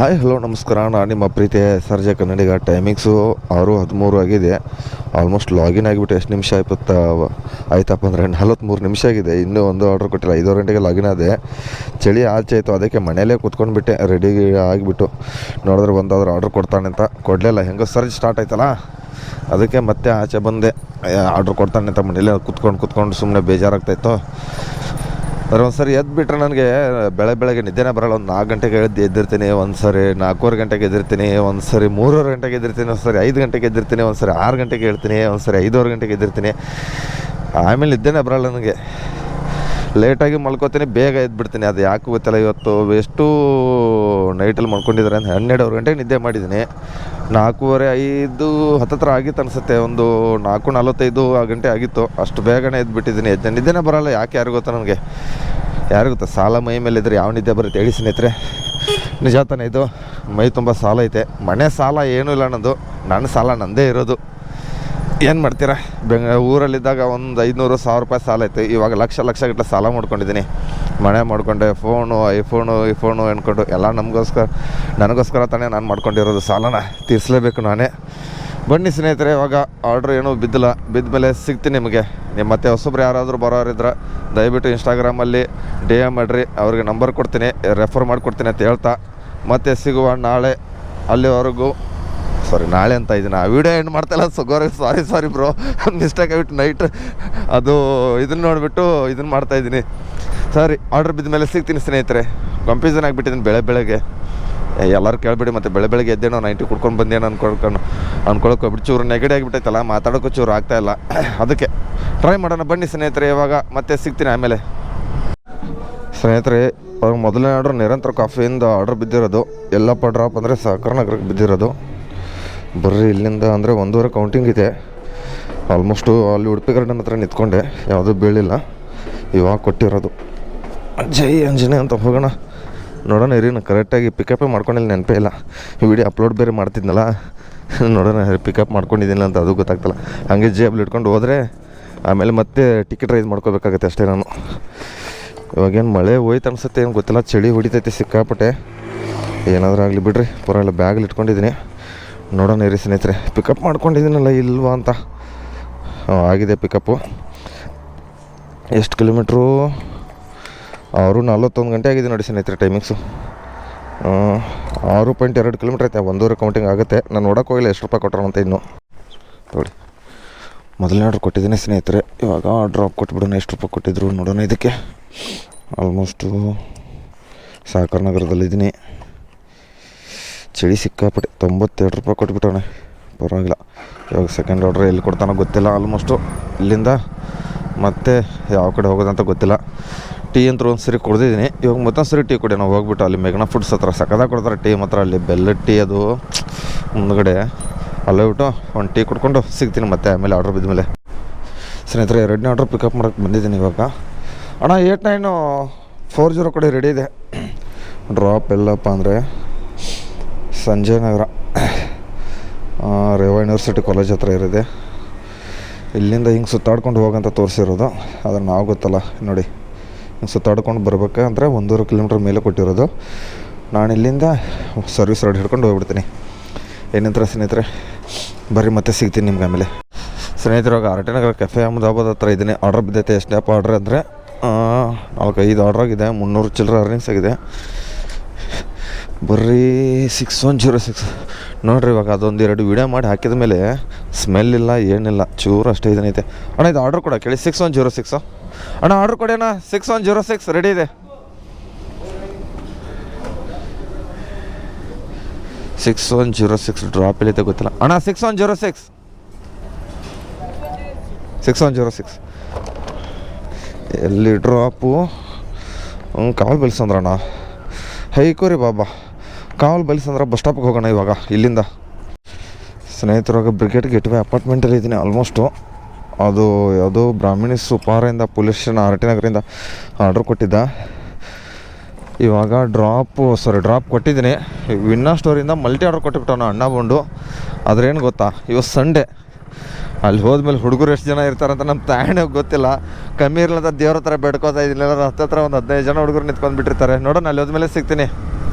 Hi hello ನಮಸ್ಕಾರ. ನಾನು ನಿಮ್ಮ ಪ್ರೀತಿಯ ಸರ್ಜಾ ಕನ್ನಡಿಗ. ಟೈಮಿಂಗ್ಸು 6:13 ಆಗಿದೆ. ಆಲ್ಮೋಸ್ಟ್ ಲಾಗಿನ್ ಆಗಿಬಿಟ್ಟು ಎಷ್ಟು ನಿಮಿಷ ಆಯ್ತಪ್ಪ ಅಂದರೆ 43 ನಿಮಿಷ ಆಗಿದೆ. ಇನ್ನೂ ಒಂದು ಆರ್ಡ್ರ್ ಕೊಟ್ಟಿಲ್ಲ. 5 ಗಂಟೆಗೆ ಲಾಗಿನ್ ಆದೆ. ಚಳಿ ಆಚೆ ಆಯಿತು, ಅದಕ್ಕೆ ಮನೆಯಲ್ಲೇ ಕೂತ್ಕೊಂಡ್ಬಿಟ್ಟೆ ರೆಡಿ ಆಗಿಬಿಟ್ಟು. ನೋಡಿದ್ರೆ ಒಂದಾದ್ರೂ ಆರ್ಡ್ರ್ ಕೊಡ್ತಾನೆ ಅಂತ ಕೊಡಲಿಲ್ಲ. ಹೆಂಗೋ ಸರ್ಜ್ ಸ್ಟಾರ್ಟ್ ಆಯ್ತಲ್ಲ, ಅದಕ್ಕೆ ಮತ್ತೆ ಆಚೆ ಬಂದೆ. ಆರ್ಡ್ರ್ ಕೊಡ್ತಾನೆ ಅಂತ ಮನೇಲಿ ಕೂತ್ಕೊಂಡು ಸುಮ್ಮನೆ ಬೇಜಾರಾಗ್ತಾಯಿತ್ತು. ಅದ್ರ ಒಂದು ಸರಿ ಎದ್ದುಬಿಟ್ರೆ ನನಗೆ ಬೆಳಗ್ಗೆ ನಿದ್ದೆನೇ ಬರೋಲ್ಲ. ಒಂದು 4 ಗಂಟೆಗೆ ಎದ್ದಿರ್ತೀನಿ, ಒಂದು ಸರಿ 4:15 ಗಂಟೆಗೆ ಎದ್ದಿರ್ತೀನಿ, ಒಂದು ಸರಿ 3:30 ಗಂಟೆಗೆ ಎದ್ದಿರ್ತೀನಿ, ಒಂದು ಸರಿ 5 ಗಂಟೆಗೆ ಎದ್ದಿರ್ತೀನಿ, ಒಂದು ಸರಿ 6 ಗಂಟೆಗೆ ಹೇಳ್ತೀನಿ, ಒಂದು ಸರಿ 5:15 ಗಂಟೆಗೆ ಎದ್ದಿರ್ತೀನಿ. ಆಮೇಲೆ ನಿದ್ದೆನೇ ಬರೋಲ್ಲ ನನಗೆ. ಲೇಟಾಗಿ ಮಲ್ಕೋತೀನಿ, ಬೇಗ ಎದ್ಬಿಡ್ತೀನಿ. ಅದು ಯಾಕೆ ಗೊತ್ತಿಲ್ಲ. ಇವತ್ತು ಎಷ್ಟು ನೈಟಲ್ಲಿ ಮಲ್ಕೊಂಡಿದ್ದಾರೆ ಅಂತ 12 ಗಂಟೆಗೆ ನಿದ್ದೆ ಮಾಡಿದ್ದೀನಿ. 4:45 ಹತ್ತತ್ರ ಆಗಿತ್ತು ಅನಿಸುತ್ತೆ. ಒಂದು 4:45 ಗಂಟೆ ಆಗಿತ್ತು. ಅಷ್ಟು ಬೇಗನೆ ಎದ್ಬಿಟ್ಟಿದ್ದೀನಿ. ನಿದ್ದೆನೇ ಬರೋಲ್ಲ. ಯಾಕೆ ಯಾರು ಗೊತ್ತಾ ನನಗೆ, ಯಾರು ಗೊತ್ತಾ? ಸಾಲ ಮೈ ಮೇಲೆ ಇದ್ದರೆ ಯಾವ ನಿದ್ದೆ ಬರುತ್ತೆ ಹೇಳಿ ಸ್ನೇಹಿತರೆ? ನಿಜ ತಾನೇ ಇದು. ಮೈ ತುಂಬ ಸಾಲ ಐತೆ. ಮನೆ ಸಾಲ ಏನೂ ಇಲ್ಲ ನನ್ನದು. ನನ್ನ ಸಾಲ ನನ್ನದೇ ಇರೋದು. ಏನು ಮಾಡ್ತೀರಾ? ಊರಲ್ಲಿದ್ದಾಗ ಒಂದು 500-1000 ರೂಪಾಯಿ ಸಾಲ ಐತೆ. ಇವಾಗ ಲಕ್ಷ ಗಟ್ಟಲೆ ಸಾಲ ಮಾಡ್ಕೊಂಡಿದ್ದೀನಿ. ಮನೆ ಮಾಡ್ಕೊಂಡೆ, ಐಫೋನು ಅಂದ್ಕೊಂಡು ಎಲ್ಲ ನನಗೋಸ್ಕರ ತಾನೇ ನಾನು ಮಾಡ್ಕೊಂಡಿರೋದು. ಸಾಲನ ತೀರಿಸಲೇಬೇಕು ನಾನೇ. ಬನ್ನಿ ಸ್ನೇಹಿತರೆ, ಇವಾಗ ಆರ್ಡ್ರ್ ಏನೂ ಬಿದ್ದ ಮೇಲೆ ಸಿಗ್ತೀನಿ ನಿಮಗೆ. ನಿಮ್ಮ ಮತ್ತೆ ಹೊಸಬ್ರು ಯಾರಾದರೂ ಬರೋರಿದ್ರೆ ದಯವಿಟ್ಟು ಇನ್ಸ್ಟಾಗ್ರಾಮಲ್ಲಿ DM ಮಾಡಿರಿ. ಅವ್ರಿಗೆ ನಂಬರ್ ಕೊಡ್ತೀನಿ, ರೆಫರ್ ಮಾಡಿಕೊಡ್ತೀನಿ ಅಂತ ಹೇಳ್ತಾ ಮತ್ತೆ ಸಿಗುವ ನಾಳೆ. ಅಲ್ಲಿವರೆಗೂ ನಾಳೆ ಅಂತ ಇದ್ದೀನಿ. ಆ ವಿಡಿಯೋ ಎಂಡ್ ಮಾಡ್ತಾಯಿಲ್ಲ. ಸಾರಿ ಬ್ರೋ, ಮಿಸ್ಟೇಕ್ ಆಗಿಬಿಟ್ಟು ನೈಟ್ ಅದು ಇದನ್ನು ನೋಡಿಬಿಟ್ಟು ಇದನ್ನು ಮಾಡ್ತಾಯಿದ್ದೀನಿ. ಸರಿ, ಆರ್ಡ್ರ್ ಬಿದ್ದ ಮೇಲೆ ಸಿಗ್ತೀನಿ ಸ್ನೇಹಿತರೆ. ಕನ್ಫ್ಯೂಷನ್ ಆಗಿಬಿಟ್ಟಿದ್ದೀನಿ ಬೆಳಗ್ಗೆ. ಎಲ್ಲರೂ ಕೇಳಿಬಿಡಿ ಮತ್ತೆ ಬೆಳಗ್ಗೆ ಎದ್ದೇನೋ 90 ಕುಡ್ಕೊಂಡು ಬಂದೇನೋ ಅನ್ಕೊಳಕ್ಕೆ ಚೂರು ನೆಗಡಿ ಆಗಿಬಿಟ್ಟೈತಲ್ಲ, ಮಾತಾಡೋಕ್ಕೂ ಚೂರು ಆಗ್ತಾಯಿಲ್ಲ. ಅದಕ್ಕೆ ಟ್ರೈ ಮಾಡೋಣ ಬನ್ನಿ ಸ್ನೇಹಿತರೆ. ಇವಾಗ ಮತ್ತೆ ಸಿಗ್ತೀನಿ ಆಮೇಲೆ. ಸ್ನೇಹಿತರೆ, ಮೊದಲನೇ ಆರ್ಡ್ರ್ ನಿರಂತರ ಕಾಫಿಯಿಂದ ಆರ್ಡ್ರ್ ಬಿದ್ದಿರೋದು. ಎಲ್ಲಪ್ಪ ಡ್ರಾಪ್ ಅಂದರೆ ಸಹಕಾರ ನಗರಕ್ಕೆ ಬಿದ್ದಿರೋದು. ಬರ್ರಿ ಇಲ್ಲಿಂದ ಅಂದರೆ 1:15 ಕೌಂಟಿಂಗ್ ಇದೆ. ಆಲ್ಮೋಸ್ಟು ಅಲ್ಲಿ ಉಡುಪಿ ಗಾರ್ಡನ್ ಹತ್ರ ನಿಂತ್ಕೊಂಡೆ, ಯಾವುದೂ ಬೀಳಿಲ್ಲ. ಇವಾಗ ಕೊಟ್ಟಿರೋದು. ಜೈ ಆಂಜನೇಯ ಅಂತ ಹೋಗೋಣ. ನೋಡೋಣ ಇರಿ, ನಾನು ಕರೆಕ್ಟಾಗಿ ಪಿಕಪ್ಪೇ ಮಾಡ್ಕೊಂಡಿಲ್ಲ, ನೆನಪೇ ಇಲ್ಲ. ಈ ವಿಡಿಯೋ ಅಪ್ಲೋಡ್ ಬೇರೆ ಮಾಡ್ತಿದ್ನಲ್ಲ, ನೋಡೋಣ ಪಿಕಪ್ ಮಾಡ್ಕೊಂಡಿದ್ದೀನಿ ಅಂತ ಅದು ಗೊತ್ತಾಗ್ತಲ್ಲ. ಹಾಗೆ ಜೇಬಲ್ಲಿ ಇಟ್ಕೊಂಡು ಹೋದರೆ ಆಮೇಲೆ ಮತ್ತೆ ಟಿಕೆಟ್ ರೈಸ್ ಮಾಡ್ಕೋಬೇಕಾಗತ್ತೆ ಅಷ್ಟೇ ನಾನು. ಇವಾಗೇನು ಮಳೆ ಹೋಯ್ತು ಅನ್ಸುತ್ತೆ, ಏನು ಗೊತ್ತಿಲ್ಲ. ಚಳಿ ಹೊಡಿತೈತೆ ಸಿಕ್ಕಾಪಟ್ಟೆ. ಏನಾದರೂ ಆಗಲಿ ಬಿಡ್ರಿ, ಪರವಾಗಿಲ್ಲ. ಬ್ಯಾಗಲ್ಲಿ ಇಟ್ಕೊಂಡಿದ್ದೀನಿ. ನೋಡೋಣ ಇರಿ ಸ್ನೇಹಿತರೆ, ಪಿಕಪ್ ಮಾಡ್ಕೊಂಡಿದ್ದೀನಲ್ಲ ಇಲ್ವಾ ಅಂತ. ಆಗಿದೆ ಪಿಕಪ್ಪು. ಎಷ್ಟು ಕಿಲೋಮೀಟ್ರು? 6:41 ಗಂಟೆ ಆಗಿದೆ ನೋಡಿ ಸ್ನೇಹಿತರೆ. ಟೈಮಿಂಗ್ಸು 6.2 ಕಿಲೋಮೀಟ್ರ್ ಐತೆ. 1:15 ಕೌಂಟಿಂಗ್ ಆಗುತ್ತೆ. ನಾನು ನೋಡೋಕೆ ಹೋಗಿಲ್ಲ ಎಷ್ಟು ರೂಪಾಯಿ ಕೊಟ್ಟರು ಅಂತ. ಇನ್ನು ನೋಡಿ, ಮೊದಲನೇ ಆರ್ಡ್ರ್ ಕೊಟ್ಟಿದ್ದೀನಿ ಸ್ನೇಹಿತರೆ. ಇವಾಗ ಡ್ರಾಪ್ ಕೊಟ್ಬಿಡೋಣ. ಎಷ್ಟು ರೂಪಾಯಿ ಕೊಟ್ಟಿದ್ರು ನೋಡೋಣ. ಇದಕ್ಕೆ ಆಲ್ಮೋಸ್ಟು ಸಹಕಾರ ನಗರದಲ್ಲಿದ್ದೀನಿ. ಚಳಿ ಸಿಕ್ಕಾಪಟ್ಟೆ. 92 ರೂಪಾಯಿ ಕೊಟ್ಬಿಟ್ಟವನೆ. ಪರವಾಗಿಲ್ಲ. ಇವಾಗ ಸೆಕೆಂಡ್ ಆರ್ಡ್ರ್ ಎಲ್ಲಿ ಕೊಡ್ತಾನೋ ಗೊತ್ತಿಲ್ಲ. ಆಲ್ಮೋಸ್ಟು ಇಲ್ಲಿಂದ ಮತ್ತೆ ಯಾವ ಕಡೆ ಹೋಗೋದಂತ ಗೊತ್ತಿಲ್ಲ. ಟೀ ಅಂತೂ ಒಂದು ಸರಿ ಕುಡ್ದಿದ್ದೀನಿ. ಇವಾಗ ಮತ್ತೊಂದು ಸರಿ ಟೀ ಕುಡಿಯೋಣ ಹೋಗ್ಬಿಟ್ಟು. ಅಲ್ಲಿ ಮೆಗ್ನಾ ಫುಡ್ಸ್ ಹತ್ರ ಸಕ್ಕದಾಗ ಕೊಡ್ತಾರೆ ಟೀ ಮಾತ್ರ. ಅಲ್ಲಿ ಬೆಲ್ಲದ ಟೀ ಅದು ಮುಂದ್ಗಡೆ. ಅಲ್ಲೇ ಬಿಟ್ಟು ಒಂದು ಟೀ ಕುಡ್ಕೊಂಡು ಸಿಗ್ತೀನಿ ಮತ್ತೆ ಆಮೇಲೆ ಆರ್ಡ್ರ್ ಬಿದ್ದ ಮೇಲೆ. ಸ್ನೇಹಿತರೆ, 2ನೇ ಆರ್ಡ್ರ್ ಪಿಕಪ್ ಮಾಡೋಕ್ಕೆ ಬಂದಿದ್ದೀನಿ ಇವಾಗ. ಅಣ್ಣ 8940 ಕಡೆ ರೆಡಿ ಇದೆ. ಡ್ರಾಪ್ ಎಲ್ಲಪ್ಪ ಅಂದರೆ ಸಂಜಯ್ ನಗರ, ರೇವಾ ಯೂನಿವರ್ಸಿಟಿ ಕಾಲೇಜ್ ಹತ್ರ ಇರೋದೆ. ಇಲ್ಲಿಂದ ಹಿಂಗೆ ಸುತ್ತಾಡ್ಕೊಂಡು ಹೋಗಂತ ತೋರಿಸಿರೋದು. ಆದರೆ ನಾವು ಗೊತ್ತಲ್ಲ ನೋಡಿ, ಹಿಂಗೆ ಸುತ್ತಾಡ್ಕೊಂಡು ಬರ್ಬೇಕಂದ್ರೆ 1:15 ಕಿಲೋಮೀಟ್ರ್ ಮೇಲೆ ಕೊಟ್ಟಿರೋದು. ನಾನು ಇಲ್ಲಿಂದ ಸರ್ವಿಸ್ ರೋಡ್ ಹಿಡ್ಕೊಂಡು ಹೋಗ್ಬಿಡ್ತೀನಿ. ಏನಂತಾರೆ ಸ್ನೇಹಿತರೆ, ಬರ್ರಿ ಮತ್ತೆ ಸಿಗ್ತೀನಿ ನಿಮ್ಗೆ ಆಮೇಲೆ. ಸ್ನೇಹಿತರು, ಇವಾಗ RT ನಗರ ಕೆಫೆ ಅಹಮದಾಬಾದ್ ಹತ್ರ ಇದ್ದೀನಿ. ಆರ್ಡ್ರ್ ಬಿದ್ದೈತೆ. ಎಷ್ಟಪ್ಪ ಆರ್ಡ್ರ್ ಅಂದರೆ 4-5 ಆರ್ಡ್ರ್ ಆಗಿದೆ. 300 ಚಿಲ್ಲರೆ ಅರ್ನಿಂಗ್ಸ್ ಆಗಿದೆ. ಬರ್ರಿ 6106 ನೋಡಿರಿ. ಇವಾಗ ಅದೊಂದು 2 ವೀಡಿಯೋ ಮಾಡಿ ಹಾಕಿದ ಮೇಲೆ ಸ್ಮೆಲ್ ಇಲ್ಲ, ಏನಿಲ್ಲ, ಚೂರು ಅಷ್ಟೇ ಇದನ್ನೈತೆ. ಅಣ್ಣ ಇದು ಆರ್ಡ್ರ್ ಕೊಡ ಕೇಳಿ. 6106 ಅಣ್ಣ ಆರ್ಡ್ರ್ ಕೊಡಿ ಅಣ್ಣ. 6106 ರೆಡಿ ಇದೆ. 6106 ಡ್ರಾಪ್ ಇಲ್ಲೈತೆ ಗೊತ್ತಿಲ್ಲ ಅಣ್ಣ. 6106 ಎಲ್ಲಿ ಡ್ರಾಪು? ಕಾವಲ್ ಬೆಲ್ಸಂದ್ರಣ್ಣ. ಹೈಕೋರಿ ಬಾಬಾ, ಕಾವಲ್ ಬೆಲ್ಸಂದ್ರ ಬಸ್ ಸ್ಟಾಪಿಗೆ ಹೋಗೋಣ ಇವಾಗ ಇಲ್ಲಿಂದ. ಸ್ನೇಹಿತರಾಗ ಬ್ರಿಗೇಡ್ ಗೇಟ್ವೇ ಅಪಾರ್ಟ್ಮೆಂಟಲ್ಲಿ ಇದ್ದೀನಿ ಆಲ್ಮೋಸ್ಟು. ಅದು ಯಾವುದೋ ಬ್ರಾಹ್ಮಣಿ ಉಪಹಾರದಿಂದ ಪೊಲೀಸ್ ಸ್ಟೇಷನ್ RT ನಗರಿಂದ ಆರ್ಡ್ರ್ ಕೊಟ್ಟಿದ್ದ. ಇವಾಗ ಡ್ರಾಪ್ ಕೊಟ್ಟಿದ್ದೀನಿ. ವಿನ್ನಾ ಸ್ಟೋರಿಂದ ಮಲ್ಟಿ ಆರ್ಡ್ರ್ ಕೊಟ್ಟಿಬಿಟ್ಟವನು ಅಣ್ಣ ಬಂಡು. ಅದ್ರೇನು ಗೊತ್ತಾ, ಇವತ್ತು ಸಂಡೇ. ಅಲ್ಲಿ ಹೋದ್ಮೇಲೆ ಹುಡುಗರು ಎಷ್ಟು ಜನ ಇರ್ತಾರಂತ ನಮ್ಮ ತಾಯಣ್ಣ ಗೊತ್ತಿಲ್ಲ. ಕಮ್ಮಿ ಇರಲಂತ ದೇವ್ರ ಹತ್ರ ಬೇಡ್ಕೋತಾ ಇದ್ದೀನಿ. ಹತ್ತತ್ರ ಒಂದು 15 ಜನ ಹುಡುಗರು ನಿಂತ್ಕೊಂಡ್ಬಿಟ್ಟಿರ್ತಾರೆ. ನೋಡೋಣ ಅಲ್ಲಿ ಹೋದ್ಮೇಲೆ ಸಿಗ್ತೀನಿ.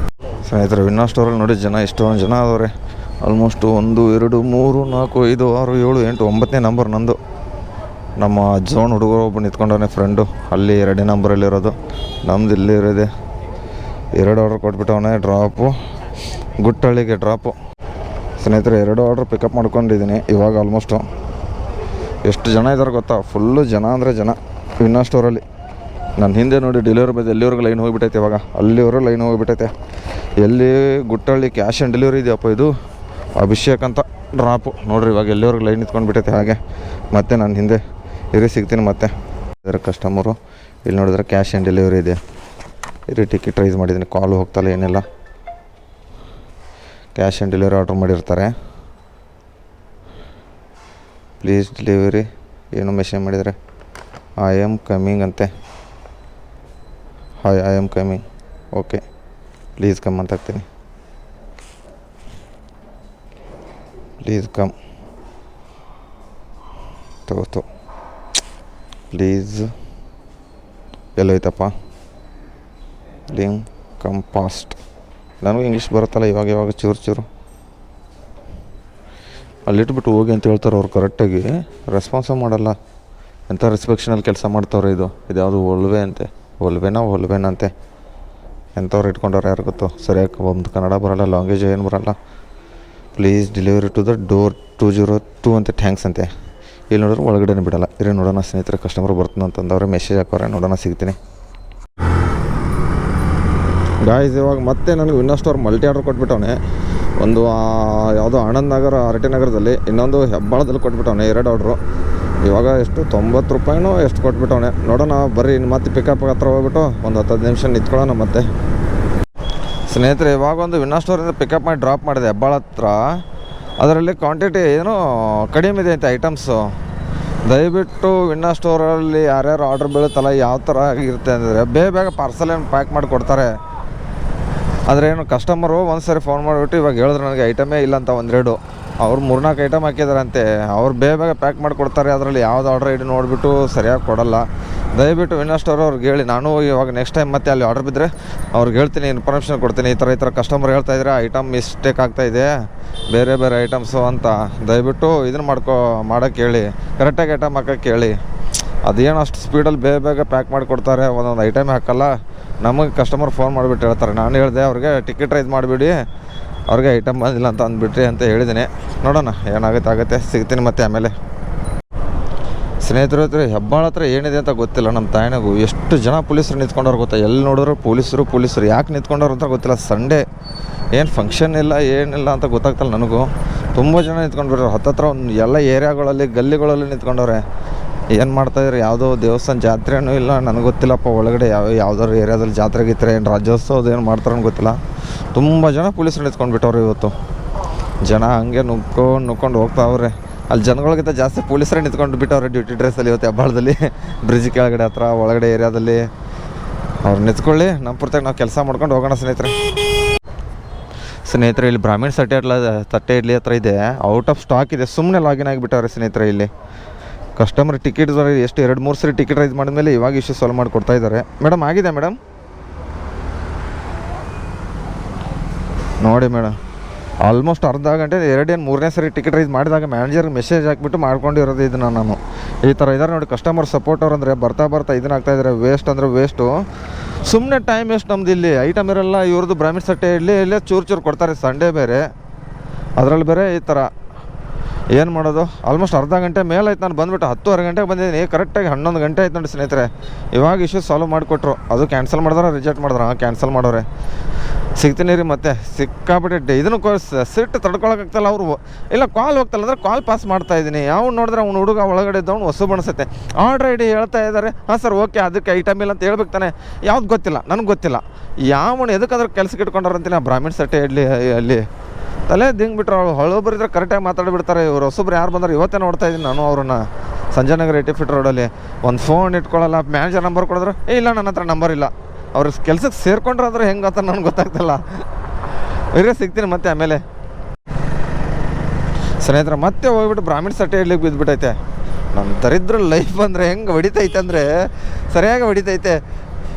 ಸ್ನೇಹಿತರೆ ವಿನ್ನಾ ಸ್ಟೋರಲ್ಲಿ ನೋಡಿ ಜನ ಎಷ್ಟೊಂದು ಜನ ಅದವ್ರೆ. ಆಲ್ಮೋಸ್ಟು 1 2 3 4 5 6 7 8 9ನೇ ನಂಬರ್ ನಂದು. ನಮ್ಮ ಜೋನ್ ಹುಡುಗರು ಒಬ್ಬ ನಿಂತ್ಕೊಂಡವನೇ ಫ್ರೆಂಡು, ಅಲ್ಲಿ 2ನೇ ನಂಬರಲ್ಲಿರೋದು. ನಮ್ದು ಇಲ್ಲಿರೋದೆ. 2 ಆರ್ಡ್ರ್ ಕೊಟ್ಬಿಟ್ಟವನೇ. ಡ್ರಾಪು ಗುಟ್ಟಳ್ಳಿಗೆ ಡ್ರಾಪು. ಸ್ನೇಹಿತರೆ 2 ಆರ್ಡ್ರ್ ಪಿಕಪ್ ಮಾಡ್ಕೊಂಡಿದ್ದೀನಿ ಇವಾಗ. ಆಲ್ಮೋಸ್ಟು ಎಷ್ಟು ಜನ ಇದ್ದಾರೆ ಗೊತ್ತಾ, ಫುಲ್ಲು ಜನ ಅಂದರೆ ಜನ ವಿನ್ನಾ ಸ್ಟೋರಲ್ಲಿ. ನನ್ನ ಹಿಂದೆ ನೋಡಿ ಡೆಲಿವರಿ ಬಾಯ್ ಎಲ್ಲಿವರೆಗೂ ಲೈನ್ ಹೋಗಿಬಿಟ್ಟೈತೆ. ಇವಾಗ ಅಲ್ಲಿವರೆಗೂ ಲೈನ್ ಹೋಗಿಬಿಟ್ಟೈತೆ. ಎಲ್ಲಿ ಗುಟ್ಟಳ್ಳಿ ಕ್ಯಾಶ್ ಆ್ಯಂಡ್ ಡೆಲಿವರಿ ಇದೆಯಪ್ಪ, ಇದು ಅಭಿಷೇಕ್ ಅಂತ ಡ್ರಾಪು ನೋಡಿರಿ. ಇವಾಗ ಎಲ್ಲಿವರೆಗೂ ಲೈನ್ ನಿಂತ್ಕೊಂಡು ಬಿಟ್ಟೈತೆ. ಹಾಗೆ ಮತ್ತೆ ನಾನು ಹಿಂದೆ ಇರಿ ಸಿಗ್ತೀನಿ ಮತ್ತೆ. ಇದರ ಕಸ್ಟಮರು ಇಲ್ಲಿ ನೋಡಿದ್ರೆ ಕ್ಯಾಶ್ ಆ್ಯಂಡ್ ಡೆಲಿವರಿ ಇದೆ. ಇರಿ ಟಿಕೆಟ್ ರೈಸ್ ಮಾಡಿದ್ದೀನಿ, ಕಾಲು ಹೋಗ್ತಲ್ಲ ಏನಿಲ್ಲ. ಕ್ಯಾಶ್ ಆ್ಯಂಡ್ ಡೆಲಿವರಿ ಆರ್ಡ್ರ್ ಮಾಡಿರ್ತಾರೆ. ಪ್ಲೀಸ್ ಡೆಲಿವರಿ ಏನು ಮೆಸೇಜ್ ಮಾಡಿದರೆ ಐ ಆಮ್ ಕಮಿಂಗ್ ಅಂತೆ. Hi I am coming, okay please come ಅಂತ ಹಾಕ್ತೀನಿ. ಪ್ಲೀಸ್ ಕಮ್ ತಗೋತು ಪ್ಲೀಸ್. ಎಲ್ಲೋಯ್ತಪ್ಪ ಲಿಂಕ್ ಕಮ್ ಫಾಸ್ಟ್. ನನಗೂ ಇಂಗ್ಲೀಷ್ ಬರುತ್ತಲ್ಲ ಇವಾಗ ಚೂರು ಅಲ್ಲಿಟ್ಬಿಟ್ಟು ಹೋಗಿ ಅಂತ ಹೇಳ್ತಾರೆ ಅವ್ರು. ಕರೆಕ್ಟಾಗಿ ರೆಸ್ಪಾನ್ಸೇ ಮಾಡಲ್ಲ. ಎಂಥ ರೆಸ್ಪೆಕ್ಷನಲ್ಲಿ ಕೆಲಸ ಮಾಡ್ತವ್ರೆ. ಇದು ಯಾವುದು ಒಲ್ವೆ ಅಂತೆ, ಹೊಲ್ವೇನಂತೆ. ಎಂಥವ್ರು ಇಟ್ಕೊಂಡವ್ರು ಯಾರು ಗೊತ್ತು. ಸರಿಯಾಗಿ ಒಂದು ಕನ್ನಡ ಬರೋಲ್ಲ, ಲ್ಯಾಂಗ್ವೇಜ್ ಏನು ಬರೋಲ್ಲ. Please delivery to the door 202 ಅಂತೆ, ಥ್ಯಾಂಕ್ಸ್ ಅಂತೆ. ಇಲ್ಲಿ ನೋಡಿದ್ರೆ ಒಳಗಡೆ ಬಿಡಲ್ಲ. ಇರೇ ನೋಡೋಣ ಸ್ನೇಹಿತರೆ, ಕಸ್ಟಮರ್ ಬರ್ತಂತಂದವ್ರೆ ಮೆಸೇಜ್ ಹಾಕೋರೆ. ನೋಡೋಣ ಸಿಗ್ತೀನಿ ಗಾಯ್ಸ್. ಇವಾಗ ಮತ್ತೆ ನನಗೆ ವಿನ್ನಾ ಸ್ಟೋರ್ ಮಲ್ಟಿ ಆರ್ಡ್ರ್ ಕೊಟ್ಬಿಟ್ಟವನೆ. ಒಂದು ಯಾವುದೋ ಆನಂದ್ ನಗರ ಅರಟಿ ನಗರದಲ್ಲಿ, ಇನ್ನೊಂದು ಹೆಬ್ಬಾಳದಲ್ಲಿ ಕೊಟ್ಬಿಟ್ಟವನೆ 2 ಆರ್ಡ್ರು. ಇವಾಗ ಎಷ್ಟು 90 ರೂಪಾಯಿನೋ ಎಷ್ಟು ಕೊಟ್ಬಿಟ್ಟವನೆ. ನೋಡೋಣ ಬರ್ರಿ ಇನ್ನು ಮತ್ತೆ ಪಿಕಪ್ ಹತ್ರ ಹೋಗ್ಬಿಟ್ಟು ಒಂದು 10 ನಿಮಿಷ ನಿಂತ್ಕೊಳ್ಳೋಣ ಮತ್ತೆ. ಸ್ನೇಹಿತರೆ ಇವಾಗ ಒಂದು ವಿನ್ನಾ ಸ್ಟೋರಿಂದ ಪಿಕಪ್ ಮಾಡಿ ಡ್ರಾಪ್ ಮಾಡಿದೆ ಹೆಬ್ಬಾಳ ಹತ್ರ. ಅದರಲ್ಲಿ ಕ್ವಾಂಟಿಟಿ ಏನೋ ಕಡಿಮೆ ಇದೆ ಅಂತೆ ಐಟಮ್ಸು. ದಯವಿಟ್ಟು ವಿನ್ನಾ ಸ್ಟೋರಲ್ಲಿ ಯಾರ್ಯಾರು ಆರ್ಡ್ರ್ ಬೀಳುತ್ತಲ್ಲ ಯಾವ ಥರ ಇರುತ್ತೆ ಅಂದರೆ ಬೇಗ ಪಾರ್ಸಲ್ ಏನು ಪ್ಯಾಕ್ ಮಾಡಿ ಕೊಡ್ತಾರೆ. ಆದರೆ ಏನು ಕಸ್ಟಮರು ಒಂದು ಸರಿ ಫೋನ್ ಮಾಡಿಬಿಟ್ಟು ಇವಾಗ ಹೇಳಿದ್ರು ನನಗೆ ಐಟಮೇ ಇಲ್ಲ ಅಂತ 1-2 ಅವ್ರು 3-4 ಐಟಮ್ ಹಾಕಿದಾರಂತೆ. ಅವ್ರು ಬೇಗ ಪ್ಯಾಕ್ ಮಾಡಿ ಕೊಡ್ತಾರೆ. ಅದರಲ್ಲಿ ಯಾವ್ದು ಆರ್ಡ್ರ್ ಐಡಿ ನೋಡಿಬಿಟ್ಟು ಸರಿಯಾಗಿ ಕೊಡಲ್ಲ. ದಯವಿಟ್ಟು ವಿನ್ನಾ ಸ್ಟೋರ್ ಅವ್ರಿಗೆ ಹೇಳಿ. ನಾನು ಇವಾಗ ನೆಕ್ಸ್ಟ್ ಟೈಮ್ ಮತ್ತೆ ಅಲ್ಲಿ ಆರ್ಡ್ರ್ ಬಿದ್ದರೆ ಅವ್ರಿಗೆ ಹೇಳ್ತೀನಿ, ಇನ್ಫಾರ್ಮೇಷನ್ ಕೊಡ್ತೀನಿ. ಈ ಥರ ಕಸ್ಟಮರ್ ಹೇಳ್ತಾಯಿದ್ರೆ ಐಟಮ್ ಮಿಸ್ಟೇಕ್ ಆಗ್ತಾಯಿದೆ, ಬೇರೆ ಐಟಮ್ಸು ಅಂತ. ದಯವಿಟ್ಟು ಇದನ್ನು ಮಾಡೋಕ್ಕೆ ಹೇಳಿ, ಕರೆಕ್ಟಾಗಿ ಐಟಮ್ ಹಾಕೋಕ್ಕೆ ಹೇಳಿ. ಅದೇನು ಅಷ್ಟು ಸ್ಪೀಡಲ್ಲಿ ಬೇಗ ಪ್ಯಾಕ್ ಮಾಡಿ ಕೊಡ್ತಾರೆ, ಒಂದೊಂದು ಐಟಮ್ ಹಾಕಲ್ಲ. ನಮಗೆ ಕಸ್ಟಮರ್ ಫೋನ್ ಮಾಡಿಬಿಟ್ಟು ಹೇಳ್ತಾರೆ. ನಾನು ಹೇಳಿದೆ ಅವ್ರಿಗೆ ಟಿಕೆಟ್ ರೈಸ್ ಮಾಡಿಬಿಡಿ, ಅವ್ರಿಗೆ ಐಟಮ್ ಬಂದಿಲ್ಲ ಅಂತ ಅಂದ್ಬಿಟ್ರಿ ಅಂತ ಹೇಳಿದ್ದೀನಿ. ನೋಡೋಣ ಏನಾಗುತ್ತೆ ಸಿಗ್ತೀನಿ ಮತ್ತೆ ಆಮೇಲೆ. ಸ್ನೇಹಿತರು ಹೆಬ್ಬಾಳ ಹತ್ರ ಏನಿದೆ ಅಂತ ಗೊತ್ತಿಲ್ಲ. ನಮ್ಮ ತಾಯಿನಾಗೂ ಎಷ್ಟು ಜನ ಪೊಲೀಸರು ನಿಂತ್ಕೊಂಡವ್ರು ಗೊತ್ತಾ. ಎಲ್ಲಿ ನೋಡಿದ್ರು ಪೊಲೀಸರು ಯಾಕೆ ನಿಂತ್ಕೊಂಡವ್ರು ಅಂತ ಗೊತ್ತಿಲ್ಲ. ಸಂಡೇ ಏನು ಫಂಕ್ಷನ್ ಇಲ್ಲ ಏನಿಲ್ಲ ಅಂತ ಗೊತ್ತಾಗ್ತಲ್ಲ ನನಗೂ. ತುಂಬ ಜನ ನಿಂತ್ಕೊಂಡ್ಬಿಟ್ರು. ಹತ್ತತ್ರ ಒಂದು ಎಲ್ಲ ಏರಿಯಾಗಳಲ್ಲಿ ಗಲ್ಲಿಗಳಲ್ಲಿ ನಿಂತ್ಕೊಂಡವ್ರೆ. ಏನು ಮಾಡ್ತಾಯಿದ್ರು, ಯಾವುದೋ ದೇವಸ್ಥಾನ ಜಾತ್ರೆನೂ ಇಲ್ಲ, ನನಗೆ ಗೊತ್ತಿಲ್ಲಪ್ಪ. ಒಳಗಡೆ ಯಾವುದಾದ್ರು ಏರಿಯಾದಲ್ಲಿ ಜಾತ್ರೆ ಗೀತ್ರೆ ಏನು ರಾಜ್ಯೋತ್ಸವದ ಏನು ಮಾಡ್ತಾರೋ ಗೊತ್ತಿಲ್ಲ. ತುಂಬ ಜನ ಪೊಲೀಸರು ನಿಂತ್ಕೊಂಡ್ಬಿಟ್ಟವ್ರೆ ಇವತ್ತು. ಜನ ಹಂಗೆ ನುಗ್ಕೊಂಡು ಹೋಗ್ತಾವ್ರೆ. ಅಲ್ಲಿ ಜನಗಳಿಗಿಂತ ಜಾಸ್ತಿ ಪೊಲೀಸರೇ ನಿಂತ್ಕೊಂಡು ಬಿಟ್ಟವ್ರೆ ಡ್ಯೂಟಿ ಡ್ರೆಸ್ಸಲ್ಲಿ ಇವತ್ತು ಹೆಬ್ಬಾಳದಲ್ಲಿ. ಬ್ರಿಡ್ಜ್ ಕೆಳಗಡೆ ಹತ್ರ ಒಳಗಡೆ ಏರಿಯಾದಲ್ಲಿ ಅವ್ರು ನಿಂತ್ಕೊಳ್ಳಿ. ನಮ್ಮ ಪೂರ್ತಿಯಾಗಿ ನಾವು ಕೆಲಸ ಮಾಡ್ಕೊಂಡು ಹೋಗೋಣ ಸ್ನೇಹಿತರೆ. ಇಲ್ಲಿ ಬ್ರಾಹ್ಮಣ ತಟ್ಟೆ ಇಡ್ಲಿ ಹತ್ರ ಇದೆ, ಔಟ್ ಆಫ್ ಸ್ಟಾಕ್ ಇದೆ. ಸುಮ್ಮನೆ ಲಾಗಿನ್ ಆಗಿಬಿಟ್ಟವ್ರೆ ಸ್ನೇಹಿತರೆ. ಇಲ್ಲಿ ಕಸ್ಟಮರ್ ಟಿಕೆಟ್ ಎಷ್ಟು 2-3 ಸರಿ ಟಿಕೆಟ್ ರೈಸ್ ಮಾಡಿದ್ಮೇಲೆ ಇವಾಗ ಇಶ್ಯೂ ಸಾಲ್ವ್ ಮಾಡಿ ಕೊಡ್ತಾ ಇದ್ದಾರೆ. ಮೇಡಮ್ ಆಗಿದೆ ಮೇಡಮ್, ನೋಡಿ ಮೇಡಮ್. ಆಲ್ಮೋಸ್ಟ್ ಅರ್ಧ ಗಂಟೆ 2-3ನೇ ಸರಿ ಟಿಕೆಟ್ ರೈಸ್ ಮಾಡಿದಾಗ ಮ್ಯಾನೇಜರ್ಗೆ ಮೆಸೇಜ್ ಹಾಕ್ಬಿಟ್ಟು ಮಾಡ್ಕೊಂಡಿರೋದು ಇದನ್ನು ನಾನು. ಈ ಥರ ಇದ್ದಾರೆ ನೋಡಿ ಕಸ್ಟಮರ್ ಸಪೋರ್ಟ್ ಅವ್ರು. ಅಂದರೆ ಬರ್ತಾ ಇದನ್ನು ಆಗ್ತಾಯಿದ್ದಾರೆ. ವೇಸ್ಟ್ ಅಂದರೆ ವೇಸ್ಟು, ಸುಮ್ಮನೆ ಟೈಮ್ ವೇಸ್ಟ್. ನಮ್ದು ಇಲ್ಲಿ ಐಟಮ್ ಇರೋಲ್ಲ. ಇವ್ರದ್ದು ಬ್ರಾಹ್ಮಣ ಸಟ್ಟೆ ಇಲ್ಲೇ ಚೂರು ಕೊಡ್ತಾರೆ. ಸಂಡೇ ಬೇರೆ, ಅದರಲ್ಲಿ ಬೇರೆ ಈ ಥರ ಏನು ಮಾಡೋದು. ಆಲ್ಮೋಸ್ಟ್ ಅರ್ಧ ಗಂಟೆ ಮೇಲೆ ಆಯ್ತು. ನಾನು ಬಂದುಬಿಟ್ಟು 10:30 ಗಂಟೆಗೆ ಬಂದಿದ್ದೀನಿ. ಕರೆಕ್ಟಾಗಿ 11 ಗಂಟೆ ಆಯ್ತು ನೋಡಿ ಸ್ನೇಹಿತರೆ. ಇವಾಗ ಇಶ್ಯೂ ಸಾಲ್ವ್ ಮಾಡಿಕೊಟ್ರು. ಅದು ಕ್ಯಾನ್ಸಲ್ ಮಾಡಿದ್ರೆ ರಿಜೆಕ್ಟ್ ಮಾಡಿದ್ರೆ ಕ್ಯಾನ್ಸಲ್ ಮಾಡೋರೆ. ಸಿಗ್ತೀನಿ ರೀ ಮತ್ತೆ. ಸಿಕ್ಕಾಬಿಟ್ಟೆ ಇದನ್ನು ಸಿಟ್ಟು ತಡ್ಕೊಳಕ್ಕಾಗ್ತಲ್ಲ. ಅವರು ಇಲ್ಲ ಕಾಲ್ ಹೋಗ್ತಲ್ಲ ಅಂದರೆ ಕಾಲ್ ಪಾಸ್ ಮಾಡ್ತಾಯಿದ್ದೀನಿ. ಅವ್ನು ನೋಡಿದ್ರೆ ಅವ್ನು ಹುಡುಗ ಒಳಗಡೆ ಇದ್ದವನು ಹೊಸ ಬಣಿಸುತ್ತೆ. ಆರ್ಡ್ರ್ ಐಡಿ ಹೇಳ್ತಾ ಇದ್ದಾರೆ. ಹಾಂ ಸರ್ ಓಕೆ, ಅದಕ್ಕೆ ಐಟಮ್ ಇಲ್ಲ ಅಂತ ಹೇಳ್ಬೇಕು ತಾನೆ. ಯಾವ್ದು ಗೊತ್ತಿಲ್ಲ, ನನಗೆ ಗೊತ್ತಿಲ್ಲ. ಯಾವನು ಎದಕ್ಕಾದ್ರೂ ಕೆಲಸಕ್ಕೆ ಇಟ್ಕೊಂಡ್ರಂತೀನಿ. ಆ ಬ್ರಾಹ್ಮಣ ಸಟ್ಟೆ ಇಡ್ಲಿ ಅಲ್ಲಿ ತಲೆ ದಿಂಗ್ಬಿಟ್ರು. ಅವಳು ಹಳೊಬ್ಬರಿದ್ರೆ ಕರೆಕ್ಟಾಗಿ ಮಾತಾಡಿಬಿಡ್ತಾರೆ. ಇವರು ಹೊಸೊಬ್ರು ಯಾರು ಬಂದ್ರೆ ಇವತ್ತೇ ನೋಡ್ತಾ ಇದ್ದೀನಿ ನಾನು ಅವ್ರನ್ನ. ಸಂಜಯನಗರ 85 ರೋಡಲ್ಲಿ ಒಂದು ಫೋನ್ ಇಟ್ಕೊಳ್ಳಲ್ಲ. ಮ್ಯಾನೇಜರ್ ನಂಬರ್ ಕೊಡಿದ್ರೆ ಇಲ್ಲ ನನ್ನ ಹತ್ರ ನಂಬರ್ ಇಲ್ಲ. ಅವ್ರ ಕೆಲ್ಸಕ್ಕೆ ಸೇರ್ಕೊಂಡ್ರೆ ಅಂದ್ರೆ ಹೆಂಗೆ ಅಂತ ನನಗೆ ಗೊತ್ತಾಗ್ತಿಲ್ಲ. ಬೇರೆ ಸಿಗ್ತೀನಿ ಮತ್ತೆ ಆಮೇಲೆ. ಸ್ನೇಹಿತರೆ ಮತ್ತೆ ಹೋಗ್ಬಿಟ್ಟು ಬ್ರಾಹ್ಮಣ ಸಟ್ಟೆ ಇಡ್ಲಿಕ್ಕೆ ಬಿದ್ದುಬಿಟ್ಟೈತೆ. ನಮ್ಮ ದರಿದ್ರ ಲೈಫ್ ಅಂದರೆ ಹೆಂಗೆ ಹೊಡಿತೈತೆ ಅಂದರೆ ಸರಿಯಾಗಿ ಹೊಡಿತೈತೆ.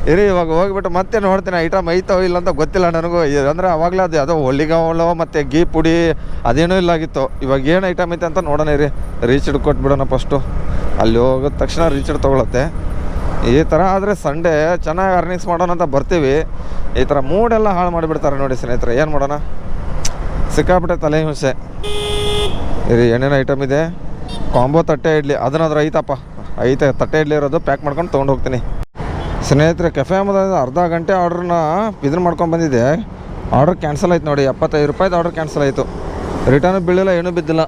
ಇರಿ ಇವಾಗ ಹೋಗ್ಬಿಟ್ಟು ಮತ್ತೆ ನೋಡ್ತೀನಿ ಐಟಮ್ ಐತೋ ಇಲ್ಲ ಅಂತ ಗೊತ್ತಿಲ್ಲ ನನಗೂ. ಅಂದರೆ ಅವಾಗಲೇ ಅದು ಯಾವುದೋ ಒಳ್ಳಿಗಾವಳು ಮತ್ತು ಗೀ ಪುಡಿ ಅದೇನೂ ಇಲ್ಲಾಗಿತ್ತು. ಇವಾಗ ಏನು ಐಟಮ್ ಐತೆ ಅಂತ ನೋಡೋಣ ಇರಿ. ರೀಚರ್ಡ್ ಕೊಟ್ಬಿಡೋಣ ಫಸ್ಟು. ಅಲ್ಲಿ ಹೋಗಿದ ತಕ್ಷಣ ರೀಚರ್ಡ್ ತೊಗೊಳತ್ತೆ. ಈ ಥರ ಆದರೆ ಸಂಡೇ ಚೆನ್ನಾಗಿ ಅರ್ನಿಂಗ್ಸ್ ಮಾಡೋಣ ಅಂತ ಬರ್ತೀವಿ, ಈ ಥರ ಮೂಡೆಲ್ಲ ಹಾಳು ಮಾಡಿಬಿಡ್ತಾರೆ ನೋಡಿ ಸ್ನೇಹಿತರೆ. ಏನು ಮಾಡೋಣ, ಸಿಕ್ಕಾಬಿಟ್ಟೆ ತಲೆ ಹಿಂಸೆ. ಇದು ಏನೇನು ಐಟಮ್ ಇದೆ, ಕಾಂಬೋ ತಟ್ಟೆ ಇಡ್ಲಿ ಅದನ್ನಾದ್ರೂ ಐತಪ್ಪ, ಐತೆ ತಟ್ಟೆ ಇಡ್ಲಿ ಇರೋದು, ಪ್ಯಾಕ್ ಮಾಡ್ಕೊಂಡು ತೊಗೊಂಡು ಹೋಗ್ತೀನಿ ಸ್ನೇಹಿತರೆ. ಕೆಫೆ ಅಹಮದ್ ಅರ್ಧ ಗಂಟೆ ಆರ್ಡ್ರನ್ನ ಇದನ್ನು ಮಾಡ್ಕೊಂಡು ಬಂದಿದ್ದೆ, ಆರ್ಡ್ರ್ ಕ್ಯಾನ್ಸಲ್ ಆಯ್ತು ನೋಡಿ. 75 ರೂಪಾಯ್ದು ಆರ್ಡ್ರ್ ಕ್ಯಾನ್ಸಲ್ ಆಯಿತು. ರಿಟರ್ನು ಬೀಳಿಲ್ಲ, ಏನೂ ಬಿದ್ದಿಲ್ಲ.